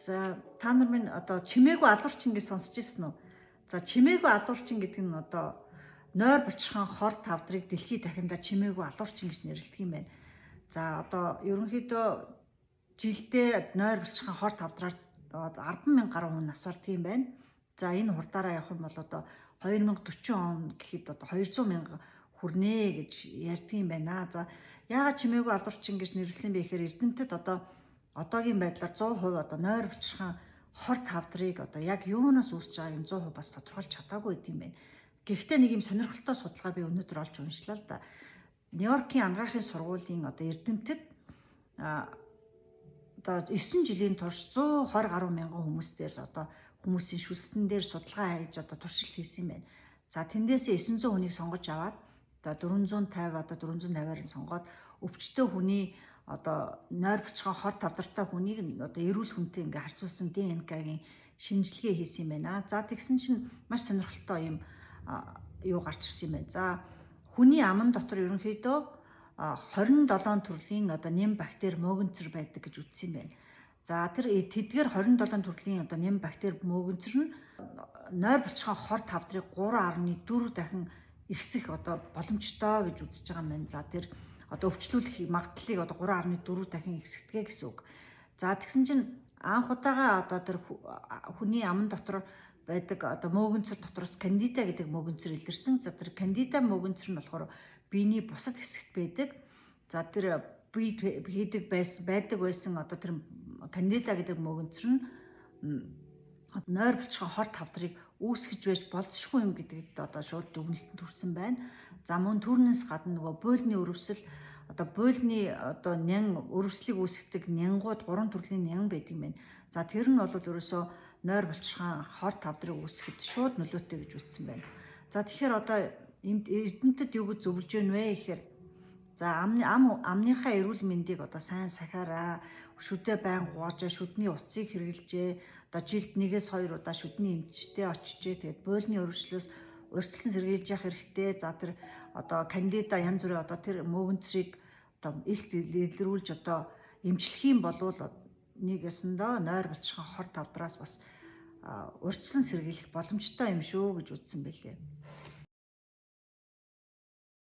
За та нар минь одоо чимээгүй алуурчин гэж сонсч ирсэн үү? За чимээгүй алуурчин гэдэг нь одоо нойр булчирхайн хор тавдрыг дэлхийд дахиндаа чимээгүй алуурчин гэж нэрлэдэг юм байна. За одоо ерөнхийдөө жилдээ нойр булчирхайн хор тавдраар 10,000 гаруй хүн нас бардаг юм байна. За энэ хурдаараа явах юм бол одоо 2040 он гэхэд одоо 200,000 хүрнэ гэж ярьдаг юм байна. За яагаад чимээгүй алуурчин гэж нэрлсэн бэ гэхээр Эрдэмтэд одоогийн байдлаар 100% одоо нойр булчирхайн хор тавдрыг одоо яг юунаас үүсэж байгааг 100% бас тодорхойлж чадаагүй гэдэг юм байна. Гэхдээ нэг юм сонирхолтой судалгаа би өнөөдөр олж уншлаа л да. Нью-Йоркийн анагаахын сургуулийн одоо Эрдэмтэд одоо 9 жилийн турш 120 гаруй мянган хүмүүстээр одоо хүмүүсийн шүлсэн дээр судалгаа хийж одоо туршилт хийсэн юм байна. За тэндээсээ 900 хүнийг сонгож аваад одоо 450 одоо 450-аар нь сонгоод өвчтөө хүний одоо нойр булчирхайн хор тавдартай хүнийг одоо эрүүл хүнтэй ингээ харьцуулсан ДНК-гийн шинжилгээ хийсэн юм байна. За тэгсэн чинь маш сонирхолтой юм юу гарч ирсэн юм байна. За хүний аман дотор ерөнхийдөө 27 төрлийн одоо нэм бактери мөөгөнцөр байдаг гэж үзсэн юм байна. За тэр тэдгээр 27 төрлийн одоо нэм бактери мөөгөнцөр нь нойр булчирхайн хор тавдрыг 3.4 дахин ихсэх одоо боломжтой гэж үзэж байгаа юм байна. За тэр одоо өвчлүүлэх магадлалыг одоо 3.4 дахин ихсэгдэгэ гэсэн үг. За тэгсэн чинь анх удаага одоо тэр хүний аман дотор байдаг одоо мөөгөнцөр дотроос кандида гэдэг мөөгөнцөр илэрсэн. За тэр кандида мөөгөнцөр нь болохоор биений бусад хэсэгт байдаг. За тэр байдаг байсан одоо тэр кандида гэдэг мөөгөнцөр нь нойр булчирхайн хор тавдрыг үүсгэж байж болзошгүй юм гэдэгт одоо шууд дүгнэлтэнд хүрсэн байна. За мөн түүнээс гадна нөгөө буйлны өрөвсөл одоо буйлны одоо нян өрөвслийг үүсгдэг нянгууд 3 төрлийн нян байдаг юм байна. За тэр нь бол ерөөсөө нойр булчирхайн хор тавдрыг үүсгэхэд шууд нөлөөтэй гэж үзсэн байна. За тэгэхээр одоо Эрдэмтэд юу гэж зөвлөж байна вэ гэхээр за амныхаа эрүүл мэндийг одоо сайн сахиараа, шүдэ байн гуужаа, шүдний утсыг хэрэглэжээ, одоо жилд 1-2 удаа шүдний эмчтэй очижээ. Тэгээд буйлны өрөвслөөс урьдчилан сэргийлж явах хэрэгтэй. За тэр одоо кандида янз бүрийн одоо тэр мөөгөнцрийг одоо илт илрүүлж одоо эмчлэх юм болвол нэг ясандаа нойр булчирхайн хор тавдраас бас урьдчилан сэргийлэх боломжтой юм шүү гэж үзсэн байлээ.